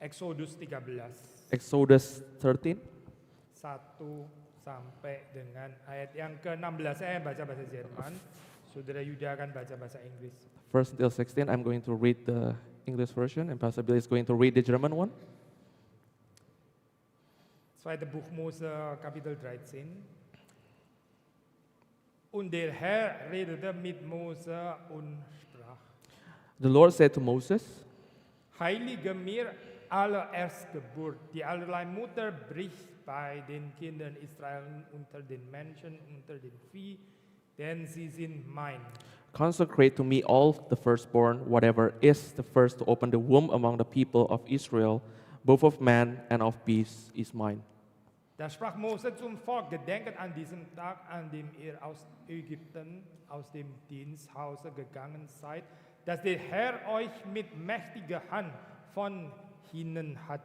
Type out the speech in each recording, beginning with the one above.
Exodus 13. Exodus 13. 1 sampai dengan ayat yang ke-16. Saya baca bahasa Jerman. Saudara Yuda akan baca bahasa Inggris. 1 until 16, I'm going to read the English version, and Pastor Bill is going to read the German one. Zweite Buch Mose, Kapitel 13. Und der Herr redete mit Mose und sprach: The Lord said to Moses, Heilige mir alle Erstgeburt, die allerlei Mutter bricht bei den Kindern Israel unter den Menschen, unter den Vieh, denn sie sind mein. consecrate to me all the firstborn, whatever is the first to open the womb among the people of Israel, both of man and of beast is mine. Da sprach Mose zum Volk: Gedenket an diesem Tag, an dem ihr aus Ägypten, aus dem Diensthause gegangen seid, dass der Herr euch mit mächtiger Hand von hinnen hat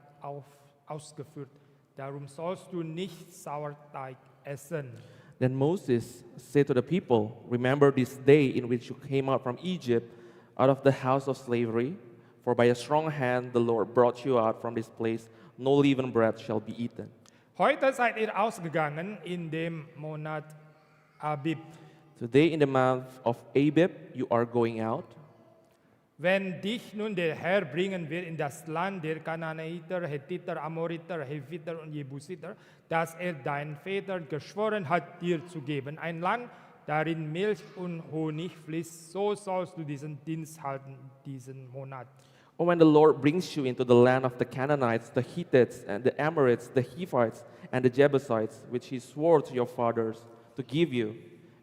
ausgeführt. Darum sollst du nicht Sauerteig essen. Then Moses said to the people, remember this day in which you came out from Egypt, out of the house of slavery, for by a strong hand the Lord brought you out from this place, no leavened bread shall be eaten. Heute seid ihr ausgegangen in dem Monat Abib. Today in the month of Abib you are going out. Wenn dich nun der Herr bringen wird in das Land der Kanaaniter, Hethiter, Amoriter, Heviter und Jebusiter, das er deinen Vätern geschworen hat, dir zu geben, ein Land, darin Milch und Honig fließt, so sollst du diesen Dienst halten, diesen Monat. Or when the Lord brings you into the land of the Canaanites, the Hittites, and the Amorites, the Hivites, and the Jebusites, which he swore to your fathers to give you,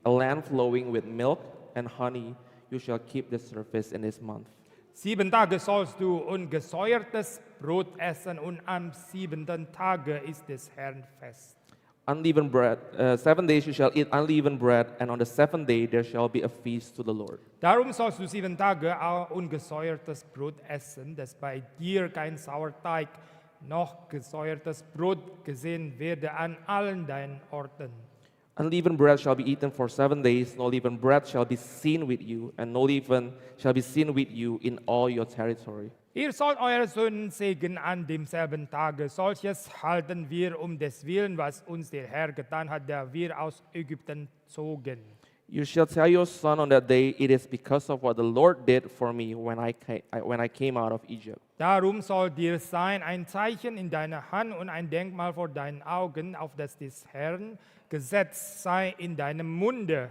a land flowing with milk and honey, you shall keep the service in this month. 7 Tage sollst du ungesäuertes Brot essen und am 7. Tage ist des Herrn Fest. Unleavened bread, 7 days you shall eat unleavened bread, and on the 7th day there shall be a feast to the Lord. Darum sollst du 7 Tage ungesäuertes Brot essen, dass bei dir kein Sauerteig noch gesäuertes Brot gesehen werde an allen deinen Orten. Unleavened bread shall be eaten for 7 days, no leavened bread shall be seen with you, and no leaven shall be seen with you in all your territory. Ihr sollt eure Söhne segnen an demselben Tage. Solches halten wir um des Willen, was uns der Herr getan hat, der wir aus Ägypten zogen. You shall tell your son on that day, it is because of what the Lord did for me when I came out of Egypt. Darum soll dir sein ein Zeichen in deiner Hand und ein Denkmal vor deinen Augen, auf das des Herrn Gesetz sei in deinem Munde.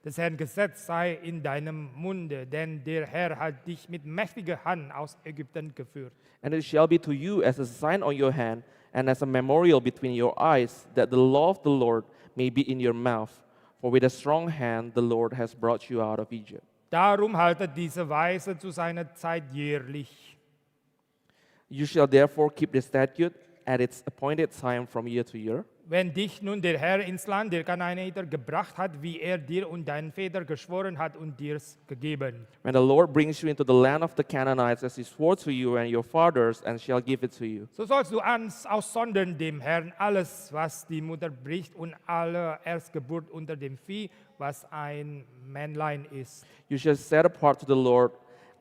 Des Herrn Gesetz sei in deinem Munde, denn der Herr hat dich mit mächtiger Hand aus Ägypten geführt. And it shall be to you as a sign on your hand and as a memorial between your eyes, that the law of the Lord may be in your mouth. For with a strong hand the Lord has brought you out of Egypt. Darum haltet diese Weise zu seiner Zeit jährlich. You shall therefore keep the statute at its appointed time from year to year. Wenn dich nun der Herr ins Land der Kanaaniter gebracht hat, wie er dir und deinen Vätern geschworen hat und dir's gegeben. When the Lord brings you into the land of the Canaanites, as he swore to you and your fathers, and shall give it to you. So sollst du aussondern dem Herrn alles, was die Mutter bricht, und alle Erstgeburt unter dem Vieh, was ein Männlein ist. You shall set apart to the Lord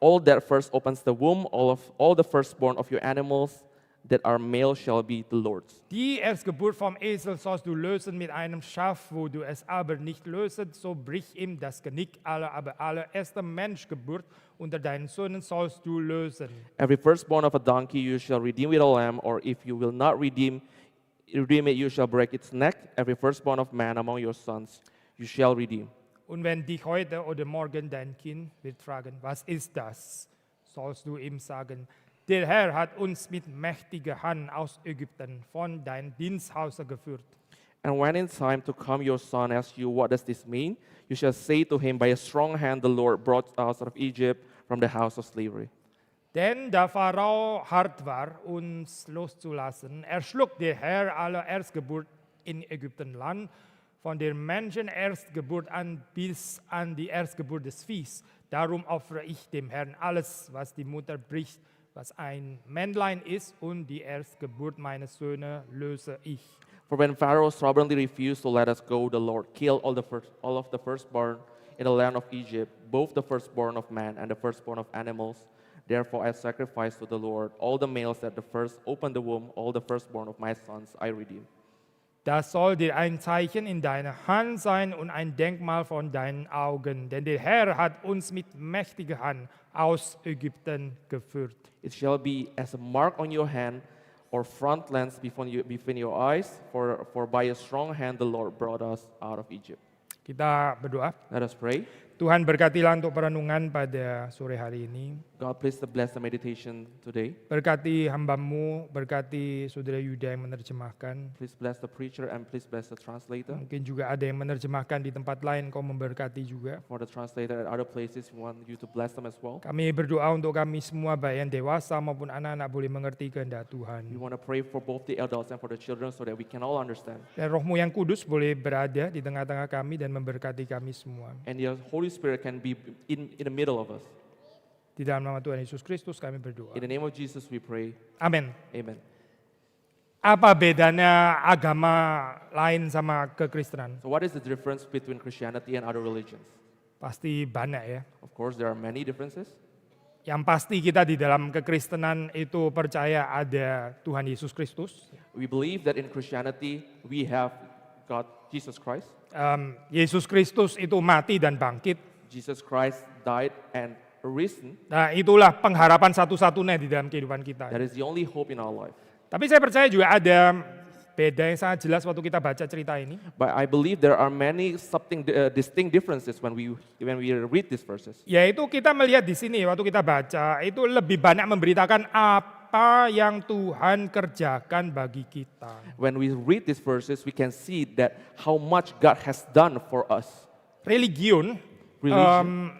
all that first opens the womb, all the firstborn of your animals that are male shall be the Lord's. Die Erstgeburt vom Esel sollst du lösen mit einem Schaf, wo du es aber nicht löset, so brich ihm das Genick, aber alle erste Menschgeburt unter deinen Söhnen sollst du lösen. Every firstborn of a donkey you shall redeem with a lamb, or if you will not redeem it, you shall break its neck. Every firstborn of man among your sons you shall redeem. Und wenn dich heute oder morgen dein Kind wird fragen, was ist das, sollst du ihm sagen, der Herr hat uns mit mächtiger Hand aus Ägypten von deinem Diensthause geführt. And when in time to come your son asks you, what does this mean? You shall say to him, by a strong hand the Lord brought us out of Egypt from the house of slavery. Denn da Pharao hart war, uns loszulassen, erschlug der Herr alle Erstgeburt in Ägyptenland, von der Menschen Erstgeburt an bis an die Erstgeburt des Viehs. Darum opfere ich dem Herrn alles, was die Mutter bricht, was ein Männlein ist, und die Erstgeburt meiner Söhne löse ich. For when Pharaoh stubbornly refused to let us go, the Lord killed all of the firstborn in the land of Egypt, both the firstborn of man and the firstborn of animals. Therefore I sacrifice to the Lord all the males that the first opened the womb, all the firstborn of my sons I redeem. Das soll dir ein Zeichen in deiner Hand sein und ein Denkmal von deinen Augen. Denn der Herr hat uns mit mächtiger Hand aus Ägypten geführt. It shall be as a mark on your hand or front lens between your eyes, for by a strong hand the Lord brought us out of Egypt. Kita berdoa. Let us pray. Tuhan berkatilah untuk perenungan pada sore hari ini. God, please bless the meditation today. Berkati hamba-Mu, berkati saudara Yuda yang menerjemahkan. Please bless the preacher and please bless the translator. Mungkin juga ada yang menerjemahkan di tempat lain, Kau memberkati juga. For the translator at other places, we want you to bless them as well. Kami berdoa untuk kami semua, baik yang dewasa maupun anak-anak, boleh mengerti kehendak Tuhan. We want to pray for both the adults and for the children so that we can all understand. Dan Roh-Mu yang kudus boleh berada di tengah-tengah kami dan memberkati kami semua. And the Holy Spirit can be in the middle of us. Di dalam nama Tuhan Yesus Kristus kami berdoa. In the name of Jesus we pray. Amin. Amen. Apa bedanya agama lain sama kekristenan? So what is the difference between Christianity and other religions? Pasti banyak ya. Of course, there are many differences. Yang pasti kita di dalam kekristenan itu percaya ada Tuhan Yesus Kristus. We believe that in Christianity we have God, Jesus Christ. Yesus Kristus itu mati dan bangkit. Jesus Christ died and risen. Nah, itulah pengharapan satu-satunya di dalam kehidupan kita. That is the only hope in our life. Tapi saya percaya juga ada beda yang sangat jelas waktu kita baca cerita ini. But I believe there are many distinct differences when we read these verses. Yaitu kita melihat di sini waktu kita baca itu lebih banyak memberitakan apa yang Tuhan kerjakan bagi kita. When we read these verses, we can see that how much God has done for us. Religion.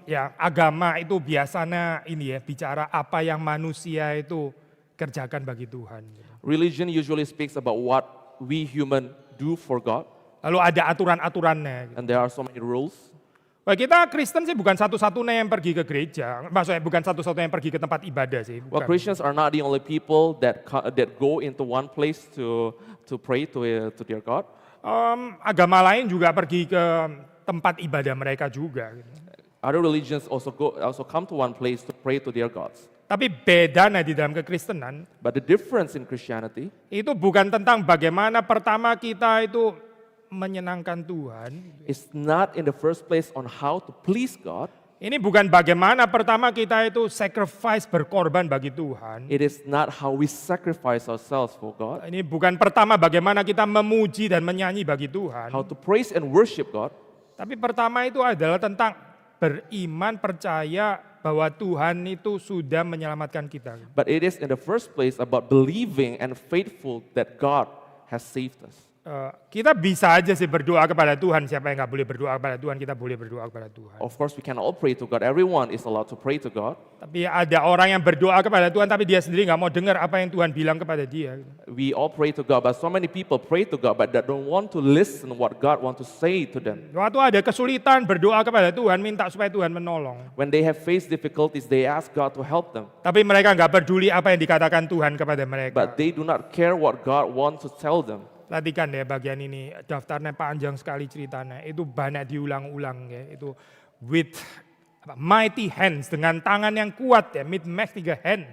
Ya, agama itu biasanya ini ya, bicara apa yang manusia itu kerjakan bagi Tuhan. Religion usually speaks about what we human do for God. Lalu ada aturan-aturannya. And there are so many rules. Wah, kita Kristen sih bukan satu-satunya yang pergi ke gereja. Maksudnya bukan satu-satunya yang pergi ke tempat ibadah sih. Well, Christians are not the only people that go into one place to pray to their God. Agama lain juga pergi ke tempat ibadah mereka juga. Other religions also come to one place to pray to their gods. Tapi bedanya di dalam kekristenan, But the difference in Christianity itu bukan tentang bagaimana pertama kita itu menyenangkan Tuhan. is not in the first place on how to please God. Ini bukan bagaimana pertama kita itu sacrifice berkorban bagi Tuhan. It is not how we sacrifice ourselves for God. Ini bukan pertama bagaimana kita memuji dan menyanyi bagi Tuhan. How to praise and worship God. Tapi pertama itu adalah tentang beriman, percaya bahwa Tuhan itu sudah menyelamatkan kita. But it is in the first place about believing and faithful that God has saved us. Kita bisa aja sih berdoa kepada Tuhan. Siapa yang nggak boleh berdoa kepada Tuhan? Kita boleh berdoa kepada Tuhan. Of course, we can all pray to God. Everyone is allowed to pray to God. Tapi ada orang yang berdoa kepada Tuhan, tapi dia sendiri nggak mau dengar apa yang Tuhan bilang kepada dia. We all pray to God, but so many people pray to God, but they don't want to listen what God wants to say to them. Waktu ada kesulitan berdoa kepada Tuhan, minta supaya Tuhan menolong. When they have faced difficulties, they ask God to help them. Tapi mereka nggak peduli apa yang dikatakan Tuhan kepada mereka. But they do not care what God wants to tell them. Perhatikan ya bagian ini, daftarnya panjang sekali ceritanya. Itu banyak diulang-ulang ya. Itu with mighty hands, dengan tangan yang kuat ya, with mighty hand.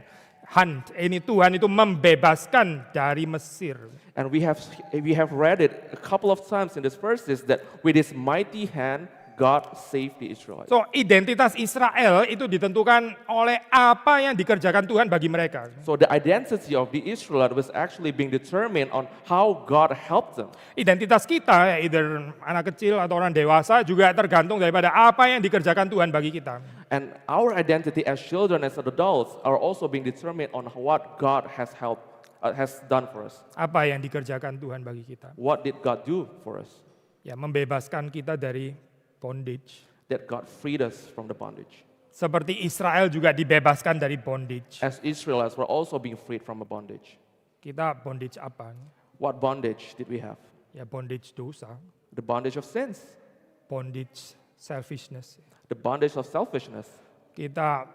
Ini Tuhan itu membebaskan dari Mesir. And we have read it a couple of times in this verses that with His mighty hand God saved the Israelites. So identitas Israel itu ditentukan oleh apa yang dikerjakan Tuhan bagi mereka. So the identity of the Israelites was actually being determined on how God helped them. Identitas kita, either anak kecil atau orang dewasa, juga tergantung daripada apa yang dikerjakan Tuhan bagi kita. And our identity as children, as adults, are also being determined on what God has done for us. Apa yang dikerjakan Tuhan bagi kita? What did God do for us? Ya, membebaskan kita dari bondage. That God freed us from the bondage. Seperti Israel juga dibebaskan dari bondage. As Israelites, we're also being freed from a bondage. Kita bondage apa? What bondage did we have? Ya, bondage dosa, The bondage of sins, bondage selfishness. the bondage of selfishness. Kita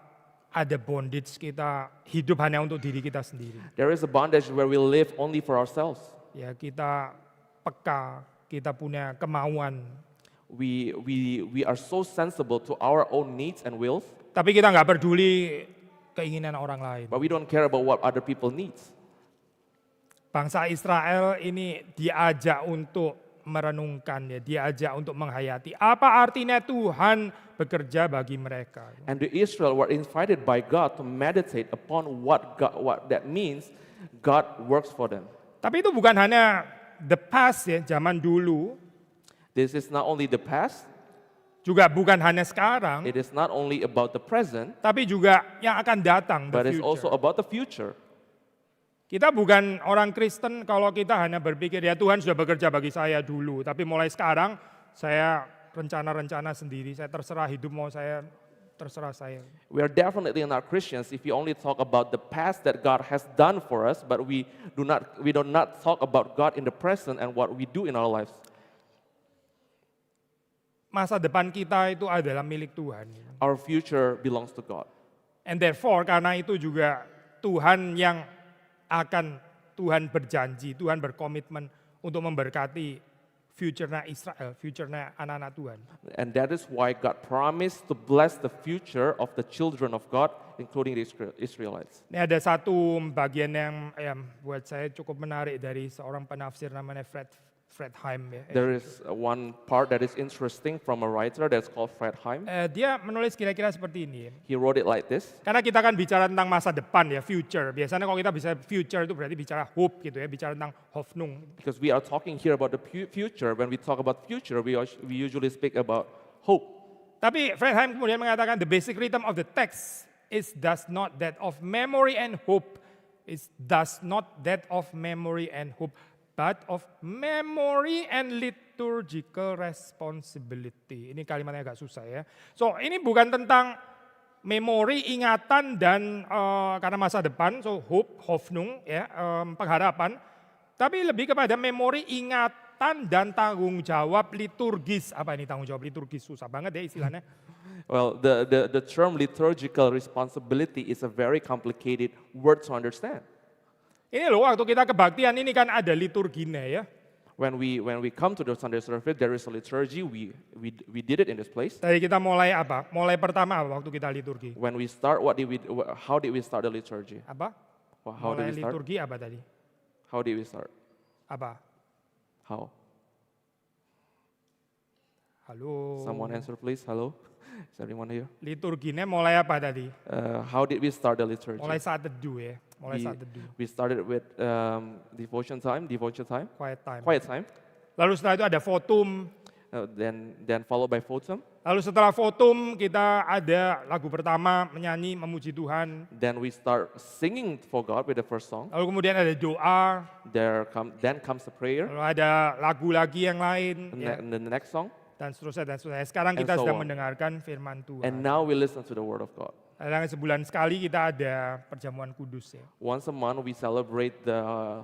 ada bondage, kita hidup hanya untuk diri kita sendiri. There is a bondage where we live only for ourselves. Ya, kita peka, kita punya kemauan. We are so sensible to our own needs and wills, Tapi kita nggak peduli keinginan orang lain. but we don't care about what other people needs. Bangsa Israel ini diajak untuk merenungkan, ya, diajak untuk menghayati apa artinya Tuhan bekerja bagi mereka. And the Israel were invited by God to meditate upon what that means. God works for them. Tapi itu bukan hanya the past ya, zaman dulu, This is not only the past, juga bukan hanya sekarang, it is not only about the present, tapi juga yang akan datang, but the it's also future. about the future. Kita bukan orang Kristen kalau kita hanya berpikir ya Tuhan sudah bekerja bagi saya dulu, tapi mulai sekarang saya rencana-rencana sendiri, saya terserah hidup mau saya, terserah saya. We are definitely not Christians if we only talk about the past that God has done for us, but we do not talk about God in the present and what we do in our lives. Masa depan kita itu adalah milik Tuhan. Our future belongs to God. And therefore karena itu juga Tuhan yang Tuhan berjanji, Tuhan berkomitmen untuk memberkati future-nya Israel, future-nya anak-anak Tuhan. And that is why God promised to bless the future of the children of God, including the Israelites. Ini ada satu bagian yang buat saya cukup menarik dari seorang penafsir namanya Fred Heim. Ya. There is one part that is interesting from a writer that's called Fred Heim. Dia menulis kira-kira seperti ini. He wrote it like this. Karena kita kan bicara tentang masa depan ya, future. Biasanya kalau kita bisa future itu berarti bicara hope gitu ya, bicara tentang Hoffnung. Because we are talking here about the future. When we talk about future, we usually speak about hope. Tapi Fred Heim kemudian mengatakan the basic rhythm of the text is does not that of memory and hope. Is does not that of memory and hope, but of memory and liturgical responsibility. Ini kalimatnya agak susah ya. So ini bukan tentang memori, ingatan dan karena masa depan, so hope, Hoffnung ya, pengharapan. Tapi lebih kepada memori, ingatan dan tanggung jawab liturgis. Apa ini tanggung jawab liturgis? Susah banget ya istilahnya. Well, the term liturgical responsibility is a very complicated word to understand. Ini loh waktu kita kebaktian ini kan ada liturginya ya. When we come to the Sunday service, there is a liturgy. We did it in this place. Tadi kita mulai apa? Mulai pertama apa waktu kita liturgi? When we start, how did we start the liturgy? Apa? How Mulai did we start? liturgi apa tadi? How did we start? Apa? How? Halo. Someone answer please. Hello? Is everyone here? Liturginya mulai apa tadi? How did we start the liturgy? Mulai saat teduh ya. Mulai We, saat teduh. we started with devotion time, Quiet time. quiet time. Lalu setelah itu ada votum. Then followed by votum. Lalu setelah votum kita ada lagu pertama menyanyi memuji Tuhan. Then we start singing for God with the first song. Lalu kemudian ada doa. Then comes the prayer. Lalu ada lagu lagi yang lain. Ya, And then the next song. dan seterusnya dan seterusnya. Sekarang And kita so sedang on. mendengarkan firman Tuhan. And now we listen to the word of God. Kadang sebulan sekali kita ada perjamuan kudus ya. Once a month we celebrate the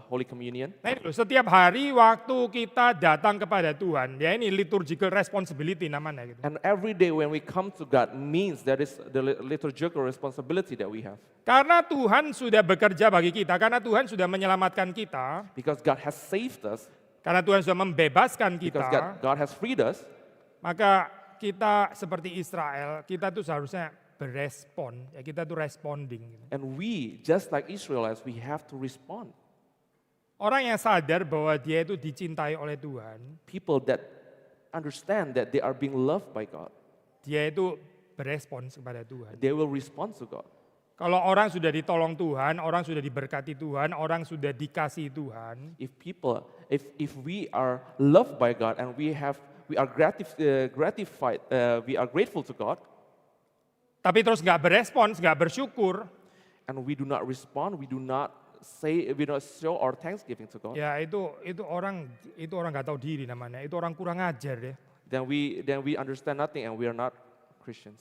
Holy Communion. Nah itu setiap hari waktu kita datang kepada Tuhan, ya ini liturgical responsibility namanya gitu. And every day when we come to God means that is the liturgical responsibility that we have. Karena Tuhan sudah bekerja bagi kita, karena Tuhan sudah menyelamatkan kita, Because God has saved us, karena Tuhan sudah membebaskan because kita, God has freed us, maka kita seperti Israel, kita tuh seharusnya berespon, ya kita tuh responding. Gitu. and we, just like Israelites, we have to respond. Orang yang sadar bahwa dia itu dicintai oleh Tuhan, People that understand that they are being loved by God, dia itu berespons kepada Tuhan. they will respond to God. Kalau orang sudah ditolong Tuhan, orang sudah diberkati Tuhan, orang sudah dikasih Tuhan, If we are loved by God and we are gratified, we are grateful to God, tapi terus nggak berespons, nggak bersyukur, and we do not respond, we do not show our thanksgiving to God, ya itu orang nggak tahu diri namanya, itu orang kurang ajar ya. then we understand nothing and we are not Christians.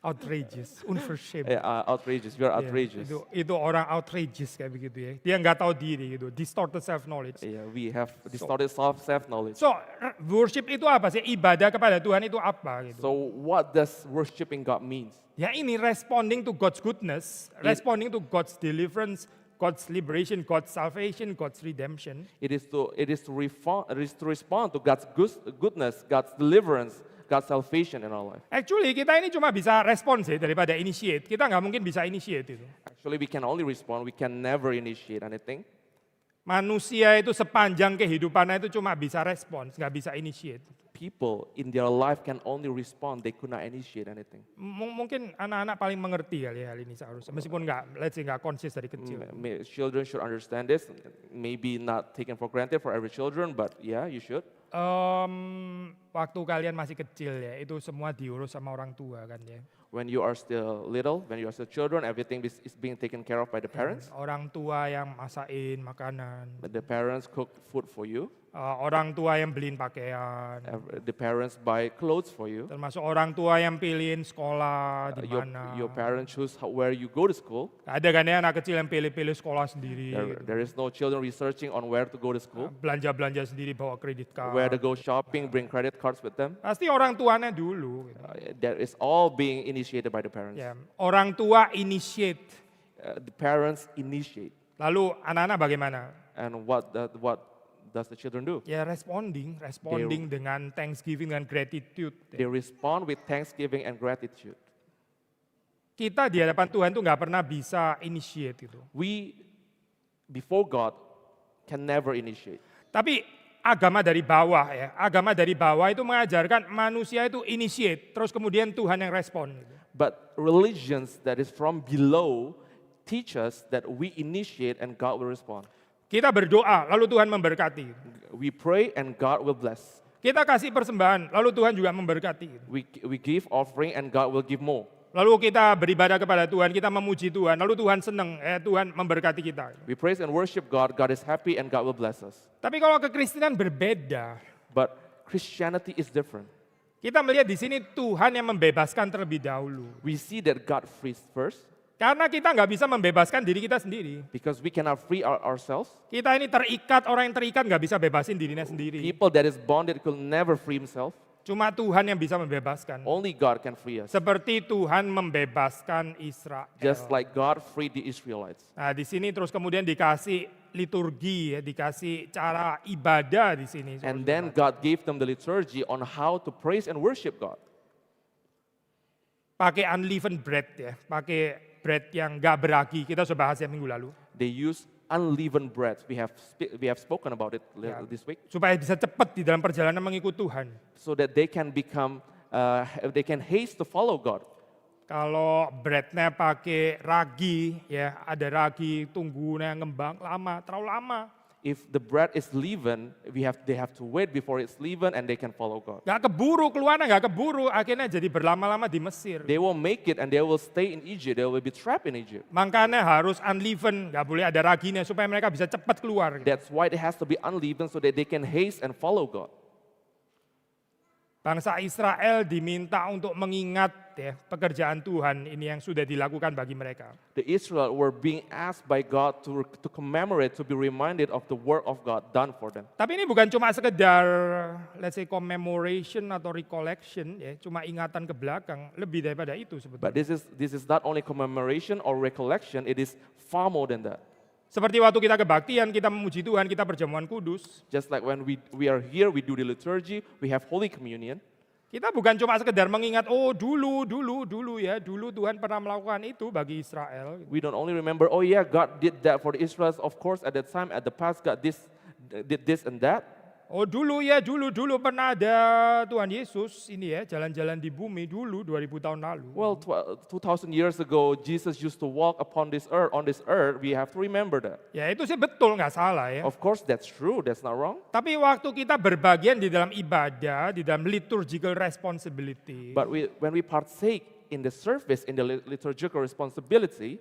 Outrageous, unverschämt. Outrageous, we are Ya, outrageous. itu orang outrageous kayak begitu ya. Dia nggak tahu diri gitu, distorted self knowledge. Yeah, we have distorted self-knowledge. So worship itu apa sih? Ibadah kepada Tuhan itu apa gitu? So what does worshiping God means? Ya ini responding to God's goodness, responding to God's deliverance, God's liberation, God's salvation, God's redemption. It is to respond to God's goodness, God's deliverance, God's salvation in our life. Actually kita ini cuma bisa respon sih daripada initiate. Kita nggak mungkin bisa initiate itu. Actually, we can only respond. We can never initiate anything. Manusia itu sepanjang kehidupannya itu cuma bisa respons, nggak bisa initiate. People in their life can only respond. They could not initiate anything. Mungkin anak-anak paling mengerti kali ya hal ini seharusnya. Meskipun let's say nggak konsis dari kecil. Children should understand this. Maybe not taken for granted for every children, but yeah, you should. Waktu kalian masih kecil ya, itu semua diurus sama orang tua kan ya. When you are still little, when you are still children, everything is being taken care of by the parents. Orang tua yang masakin makanan. But the parents cook food for you. Orang tua yang beliin pakaian. The parents buy clothes for you. Termasuk orang tua yang pilihin sekolah di mana. Your parents choose where you go to school. Ada kan ya anak kecil yang pilih-pilih sekolah sendiri. There is no children researching on where to go to school. Belanja-belanja sendiri bawa kredit card. Where to go shopping, bring credit cards with them. Pasti orang tuanya dulu. Gitu. That is all being initiated by the parents. Ya, orang tua initiate. The parents initiate. Lalu anak-anak bagaimana? And what does the children do? Ya responding dengan thanksgiving dan gratitude. They respond with thanksgiving and gratitude. Kita di hadapan Tuhan tuh nggak pernah bisa initiate itu. We before God can never initiate. Tapi agama dari bawah ya, agama dari bawah itu mengajarkan manusia itu initiate, terus kemudian Tuhan yang respon. Gitu. But religions that is from below teach us that we initiate and God will respond. Kita berdoa, lalu Tuhan memberkati. We pray and God will bless. Kita kasih persembahan, lalu Tuhan juga memberkati. We give offering and God will give more. Lalu kita beribadah kepada Tuhan, kita memuji Tuhan, lalu Tuhan senang, Tuhan memberkati kita. We praise and worship God, God is happy and God will bless us. Tapi kalau kekristenan berbeda. But Christianity is different. Kita melihat di sini Tuhan yang membebaskan terlebih dahulu. We see that God frees first. Karena kita nggak bisa membebaskan diri kita sendiri. Because we cannot free ourselves. Kita ini terikat, orang yang terikat nggak bisa bebasin dirinya sendiri. People that is bonded could never free himself. Cuma Tuhan yang bisa membebaskan. Only God can free us. Seperti Tuhan membebaskan Israel. Just like God freed the Israelites. Nah, di sini terus kemudian dikasih liturgi, ya, dikasih cara ibadah di sini. And then God gave them the liturgy on how to praise and worship God. Pakai unleavened bread ya, pakai bread yang nggak beragi. Kita sudah bahas ya minggu lalu. They use unleavened bread. We have spoken about it this week. Supaya bisa cepat di dalam perjalanan mengikut Tuhan. So that they can they can haste to follow God. Kalau breadnya pakai ragi, ya ada ragi tunggunya ngembang lama, terlalu lama. If the bread is leavened, they have to wait before it's leavened and they can follow God. Gak keburu keluarnya, gak keburu, akhirnya jadi berlama-lama di Mesir. They will make it and they will stay in Egypt. They will be trapped in Egypt. Makanya harus unleavened, gak boleh ada raginya supaya mereka bisa cepat keluar. That's why it has to be unleavened so that they can haste and follow God. Bangsa Israel diminta untuk mengingat ya, pekerjaan Tuhan ini yang sudah dilakukan bagi mereka. The Israel were being asked by God to commemorate, to be reminded of the work of God done for them. Tapi ini bukan cuma sekedar, let's say commemoration atau recollection, ya, cuma ingatan ke belakang, lebih daripada itu sebetulnya. But this is not only commemoration or recollection, it is far more than that. Seperti waktu kita kebaktian, kita memuji Tuhan, kita perjamuan kudus. Just like when we are here, we do the liturgy, we have Holy Communion. Kita bukan cuma sekedar mengingat, oh dulu Tuhan pernah melakukan itu bagi Israel. We don't only remember, oh yeah, God did that for the Israelites. Of course, at that time, at the past, God did this and that. Oh dulu pernah ada Tuhan Yesus ini ya, jalan-jalan di bumi dulu 2000 tahun lalu. Well, 2,000 years ago, Jesus used to walk on this earth. We have to remember that. Ya itu sih betul, nggak salah ya. Of course, that's true. That's not wrong. Tapi waktu kita berbagian di dalam ibadah, di dalam liturgical responsibility, But when we partake in the service, in the liturgical responsibility,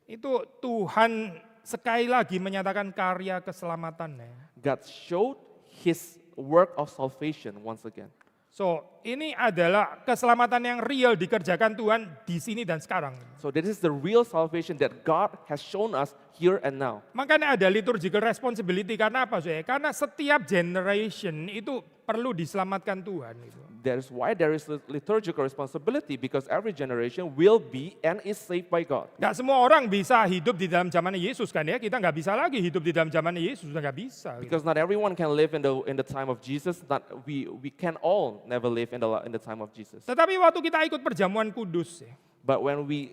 itu Tuhan sekali lagi menyatakan karya keselamatannya. God showed His work of salvation once again. So, ini adalah keselamatan yang real dikerjakan Tuhan di sini dan sekarang. So this is the real salvation that God has shown us here and now. Makanya ada liturgical responsibility, karena apa? Karena setiap generation itu perlu diselamatkan Tuhan. Gitu. That's why there is a liturgical responsibility, because every generation will be and is saved by God. Nggak semua orang bisa hidup di dalam zaman Yesus kan ya. Kita nggak bisa lagi hidup di dalam zaman Yesus, sudah nggak bisa. Gitu. Because not everyone can live in the time of Jesus. Not we can all never live in the time of Jesus. Tetapi waktu kita ikut perjamuan kudus, ya, But when we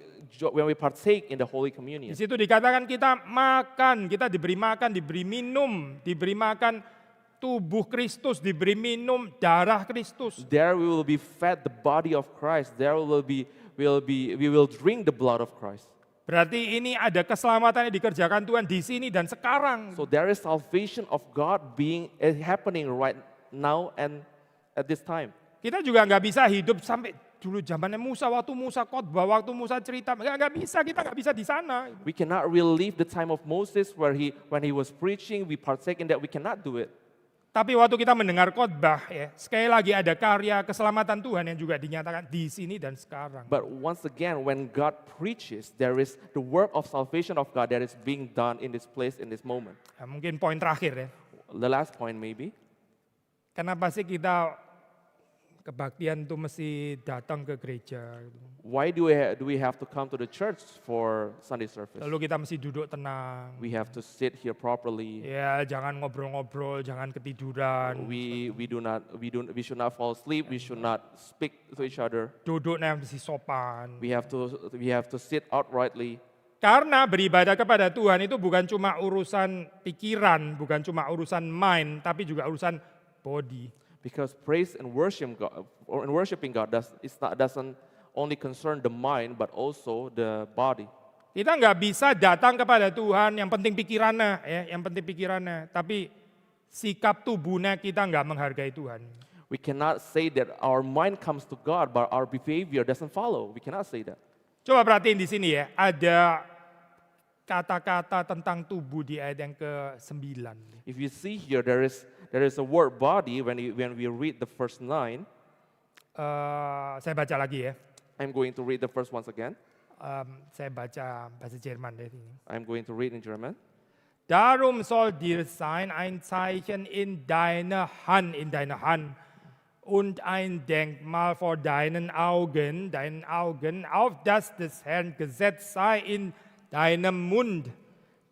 partake in the Holy di Communion, situ dikatakan kita makan, kita diberi makan, diberi minum, diberi makan tubuh Kristus, diberi minum darah Kristus. there we will be fed the body of Christ. There we will drink the blood of Christ. Berarti ini ada keselamatan yang dikerjakan Tuhan di sini dan sekarang. So there is salvation of God happening right now and at this time. Kita juga nggak bisa hidup sampai dulu zamannya Musa, waktu Musa khotbah, waktu Musa cerita, nggak bisa, kita nggak bisa di sana. We cannot relive the time of Moses when he was preaching. We partake in that. We cannot do it. Tapi waktu kita mendengar khotbah, ya, sekali lagi ada karya keselamatan Tuhan yang juga dinyatakan di sini dan sekarang. But once again, when God preaches, there is the work of salvation of God that is being done in this place, in this moment. Nah, mungkin poin terakhir ya, The last point maybe, kenapa sih kita kebaktian itu mesti datang ke gereja? Gitu. why do we have to come to the church for Sunday service? Lalu kita mesti duduk tenang, We have to sit here properly. ya jangan ngobrol-ngobrol, jangan ketiduran, We should not fall asleep. We should not speak to each other. duduknya mesti sopan. We have to sit outrightly. Karena beribadah kepada Tuhan itu bukan cuma urusan pikiran, bukan cuma urusan mind, tapi juga urusan body. Because praise and worshiping God doesn't only concern the mind but also the body. Kita nggak bisa datang kepada Tuhan, yang penting pikirannya, ya, yang penting pikirannya. Tapi sikap tubuhnya kita nggak menghargai Tuhan. We cannot say that our mind comes to God but our behavior doesn't follow. We cannot say that. Coba perhatiin di sini ya, ada kata-kata tentang tubuh di ayat yang ke-9. If you see here, there is a word body when we read the first 9. Saya baca lagi ya. I'm going to read the first once again. Saya baca bahasa Jerman deh ini. I'm going to read in German. Darum soll dir sein ein Zeichen in deiner Hand, und ein Denkmal vor deinen Augen, auf das des Herrn Gesetz sei in deinem Mund.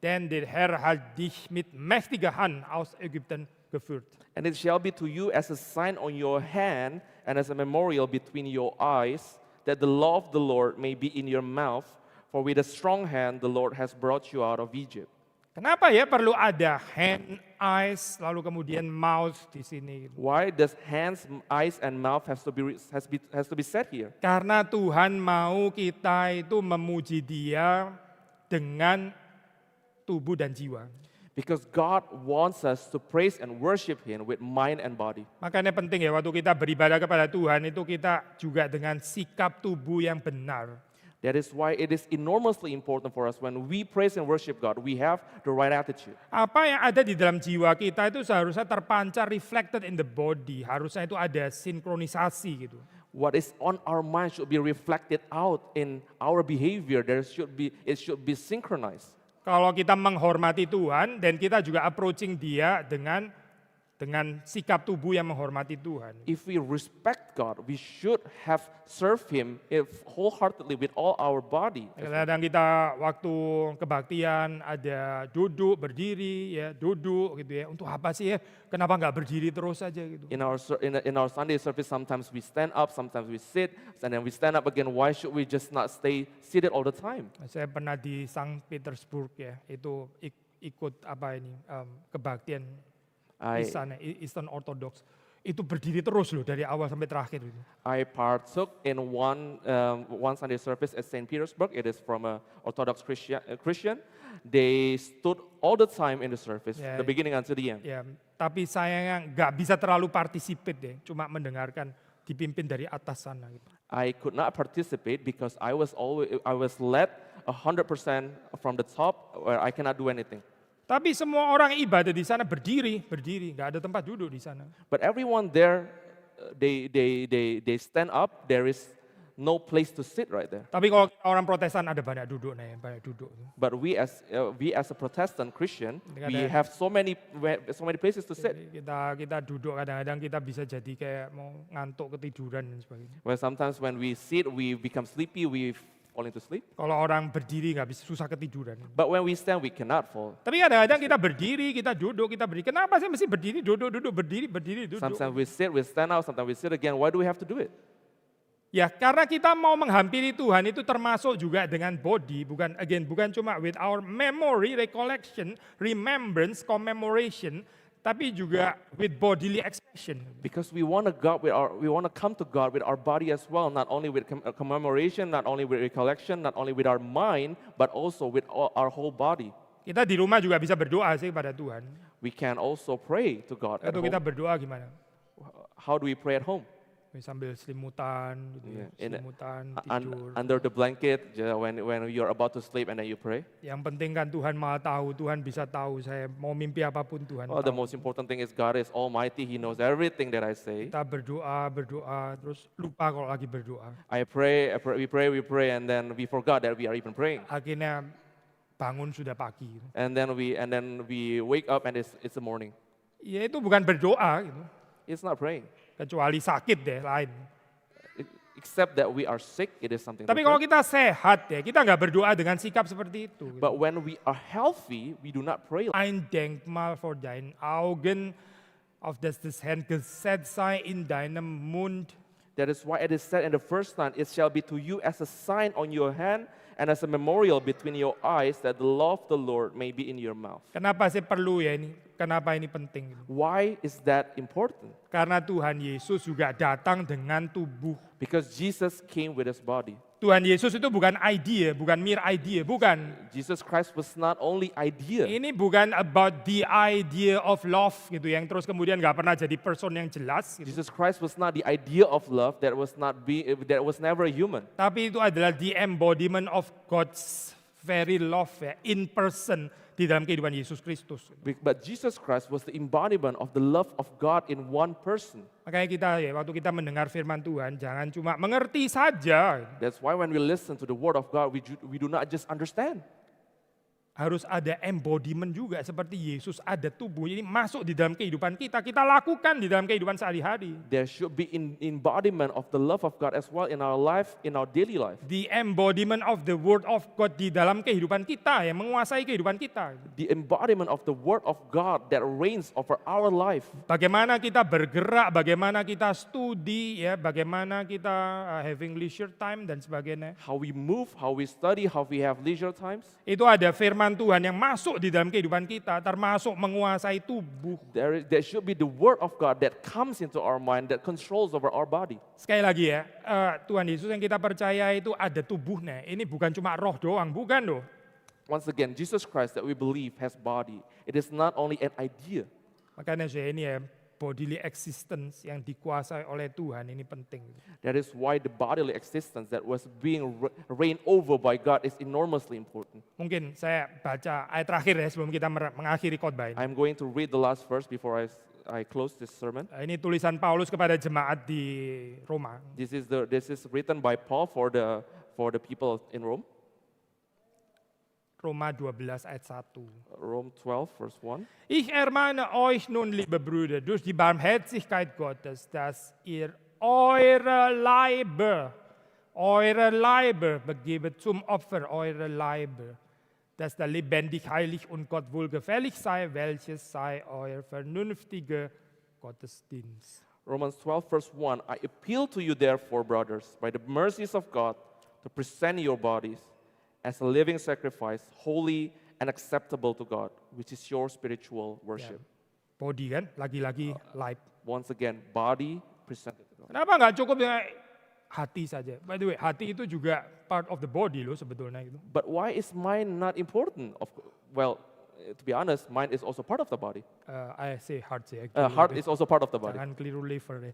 Denn der Herr hat dich mit mächtiger Hand aus Ägypten geführt. And it shall be to you as a sign on your hand and as a memorial between your eyes, that the law of the Lord may be in your mouth. For with a strong hand the Lord has brought you out of Egypt. Kenapa ya perlu ada hand, eyes, lalu kemudian mouth di sini? Why does hands, eyes, and mouth has to be said here? Karena Tuhan mau kita itu memuji Dia dengan tubuh dan jiwa. Because God wants us to praise and worship Him with mind and body. Makanya penting ya waktu kita beribadah kepada Tuhan itu kita juga dengan sikap tubuh yang benar. That is why it is enormously important for us when we praise and worship God, we have the right attitude. Apa yang ada di dalam jiwa kita itu seharusnya terpancar, reflected in the body. Harusnya itu ada sinkronisasi gitu. What is on our mind should be reflected out in our behavior. It should be synchronized. Kalau kita menghormati Tuhan dan kita juga approaching Dia dengan sikap tubuh yang menghormati Tuhan. If we respect God, we should have served Him wholeheartedly with all our body. Kadang kita waktu kebaktian ada duduk, berdiri, ya duduk gitu ya. Untuk apa sih ya? Kenapa nggak berdiri terus aja gitu? In our Sunday service, sometimes we stand up, sometimes we sit, and then we stand up again. Why should we just not stay seated all the time? Saya pernah di Saint Petersburg ya, itu ikut kebaktian di sana, Eastern Orthodox. Itu berdiri terus loh dari awal sampai terakhir. I partook in one Sunday service at St. Petersburg. It is from an Orthodox Christian. They stood all the time in the service, the beginning until the end. Ya, tapi saya nggak bisa terlalu participate deh, cuma mendengarkan dipimpin dari atas sana. Gitu. I could not participate because I was led 100% from the top, where I cannot do anything. Tapi semua orang ibadah di sana berdiri, nggak ada tempat duduk di sana. But everyone there, they stand up. There is no place to sit right there. Tapi kalau orang Protestan ada banyak duduk nih, banyak duduk. But we as a Protestant Christian, we Kadang- have so many places to sit. Jadi kita duduk kadang-kadang kita bisa jadi kayak mau ngantuk ketiduran dan sebagainya. Where sometimes when we sit, we become sleepy, we fall into sleep. Kalau orang berdiri nggak bisa susah ketiduran. But when we stand, we cannot fall. Tapi kadang-kadang kita berdiri, kita duduk, kita berdiri. Kenapa sih mesti berdiri, duduk, duduk, berdiri, berdiri, duduk? Sometimes we sit, we stand up, sometimes we sit again. Why do we have to do it? Ya karena kita mau menghampiri Tuhan itu termasuk juga dengan body, bukan cuma with our memory, recollection, remembrance, commemoration, tapi juga with bodily expression. Because we want to come to God with our body as well, not only with commemoration, not only with recollection, not only with our mind, but also with our whole body. Kita di rumah juga bisa berdoa sih pada Tuhan. We can also pray to God at Atau kita home. berdoa gimana? How do we pray at home? Sambil selimutan, gitu, Yeah, selimutan, Un- tidur. under the blanket, when you're about to sleep and then you pray. Yang penting kan Tuhan Maha tahu, Tuhan bisa tahu saya mau mimpi apapun Tuhan Well, the tahu. most important thing is God is Almighty. He knows everything that I say. Kita berdoa, terus lupa kalau lagi berdoa. We pray, and then we forgot that we are even praying. Akhirnya bangun sudah pagi. And then we wake up and it's the morning. Ya itu bukan berdoa, gitu. It's not praying. Kecuali sakit deh lain. Except that we are sick, it is something Tapi kalau different. kita sehat ya, kita nggak berdoa dengan sikap seperti itu. Gitu. But when we are healthy, we do not pray. Ein Denkmal vor deinen Augen, auf das Hand gesetzt sei in deinem Mund. That is why it is said in the first line, it shall be to you as a sign on your hand and as a memorial between your eyes that the law of the Lord may be in your mouth. Kenapa sih perlu ya ini? Kenapa ini penting? Why is that important? Karena Tuhan Yesus juga datang dengan tubuh. Because Jesus came with his body. Tuhan Yesus itu bukan idea, bukan mere idea, bukan. Jesus Christ was not only idea. Ini bukan about the idea of love gitu yang terus kemudian nggak pernah jadi person yang jelas. Gitu. Jesus Christ was not the idea of love that was never human. Tapi itu adalah the embodiment of God's very love ya, in person di dalam kehidupan Yesus Kristus. But Jesus Christ was the embodiment of the love of God in one person. Makanya kita ya waktu kita mendengar firman Tuhan jangan cuma mengerti saja. That's why when we listen to the word of God, we do not just understand. Harus ada embodiment juga seperti Yesus ada tubuh. Ini masuk di dalam kehidupan kita. Kita lakukan di dalam kehidupan sehari-hari. There should be embodiment of the love of God as well in our life, in our daily life. The embodiment of the word of God di dalam kehidupan kita yang menguasai kehidupan kita. The embodiment of the word of God that reigns over our life. Bagaimana kita bergerak, bagaimana kita studi, ya, bagaimana kita having leisure time dan sebagainya. How we move, how we study, how we have leisure times. Itu ada firman Tuhan yang masuk di dalam kehidupan kita, termasuk menguasai tubuh. There should be the word of God that comes into our mind that controls over our body. Sekali lagi ya, Tuhan Yesus yang kita percaya itu ada tubuhnya. Ini bukan cuma roh doang, bukan loh. Once again, Jesus Christ that we believe has body. It is not only an idea. Makanya saya ini ya, bodily existence yang dikuasai oleh Tuhan ini penting. That is why the bodily existence that was being reigned over by God is enormously important. Mungkin saya baca ayat terakhir ya sebelum kita mengakhiri khotbah ini. I'm going to read the last verse before I close this sermon. Ini tulisan Paulus kepada jemaat di Roma. This is written by Paul for the people in Rome. Roma 12 ayat 1. Rome 12 verse 1. Ich ermahne euch nun, liebe Brüder, durch die Barmherzigkeit Gottes, dass ihr eure Leiber begebet zum Opfer, eure Leiber, dass da lebendig, heilig und Gott wohlgefällig sei, welches sei euer vernünftiger Gottesdienst. Romans 12 verse 1. I appeal to you therefore, brothers, by the mercies of God, to present your bodies as a living sacrifice, holy and acceptable to God, which is your spiritual worship. Body kan, lagi-lagi life. Once again, body presented to God. Kenapa nggak cukup dengan hati saja? By the way, hati itu juga part of the body loh sebetulnya itu. But why is mind not important? Well, to be honest, mind is also part of the body. I say heart sih. Heart is also part of the body. Jangan keliru liver ya.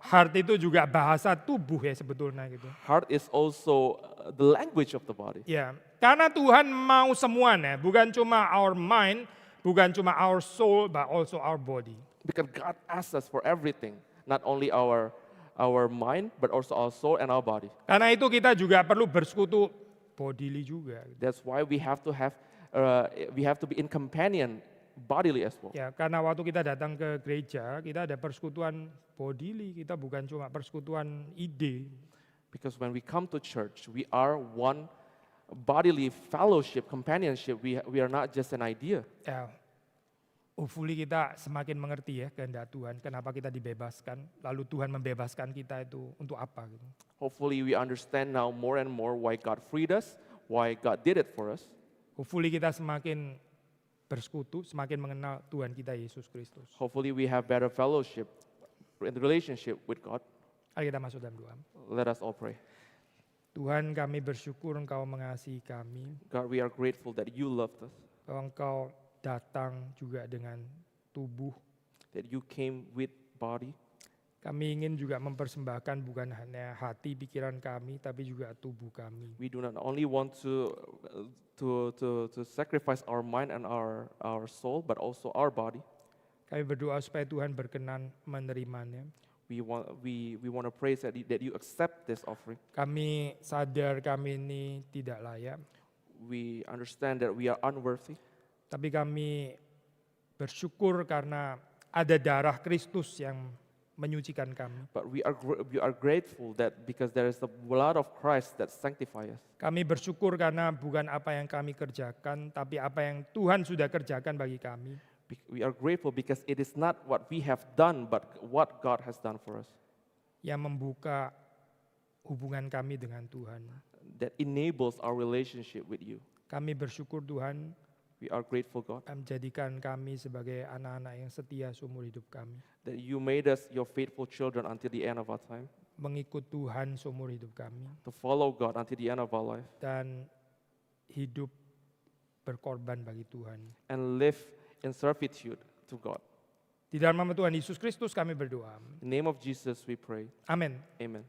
Heart itu juga bahasa tubuh ya sebetulnya gitu. Heart is also the language of the body. Ya, karena Tuhan mau semuanya, bukan cuma our mind, bukan cuma our soul, but also our body. Because God asks us for everything, not only our our mind, but also our soul and our body. Karena itu kita juga perlu bersekutu bodily juga. That's why we have to be in companion bodily as well. Ya, karena waktu kita datang ke gereja, kita ada persekutuan bodily, kita bukan cuma persekutuan ide. Because when we come to church, we are one bodily fellowship, companionship. We are not just an idea. Ya, hopefully kita semakin mengerti ya kehendak Tuhan, kenapa kita dibebaskan, lalu Tuhan membebaskan kita itu untuk apa gitu. Hopefully we understand now more and more why God freed us, why God did it for us. Hopefully kita semakin bersekutu, semakin mengenal Tuhan kita Yesus Kristus. Hopefully we have better fellowship in the relationship with God. Mari kita masuk dalam doa. Let us all pray. Tuhan, kami bersyukur Engkau mengasihi kami, God, we are grateful that you loved us, bahwa Engkau datang juga dengan tubuh. that you came with body. Kami ingin juga mempersembahkan bukan hanya hati, pikiran kami, tapi juga tubuh kami. We do not only want to sacrifice our mind and our soul, but also our body. Kami berdoa supaya Tuhan berkenan menerimanya. We want to praise that you accept this offering. Kami sadar kami ini tidak layak, We understand that we are unworthy, tapi kami bersyukur karena ada darah Kristus yang menyucikan kami. but we are grateful that because there is the blood of Christ that sanctifies us. Kami bersyukur karena bukan apa yang kami kerjakan, tapi apa yang Tuhan sudah kerjakan bagi kami. We are grateful because it is not what we have done, but what God has done for us. Yang membuka hubungan kami dengan Tuhan. That enables our relationship with you. Kami bersyukur Tuhan, We are grateful, God, menjadikan kami sebagai anak-anak yang setia seumur hidup kami. that you made us your faithful children until the end of our time, Mengikut Tuhan seumur hidup kami. to follow God until the end of our life, Dan hidup berkorban bagi Tuhan. and live in servitude to God. Di dalam nama Tuhan Yesus Kristus kami berdoa. In the name of Jesus we pray. Amin. Amen.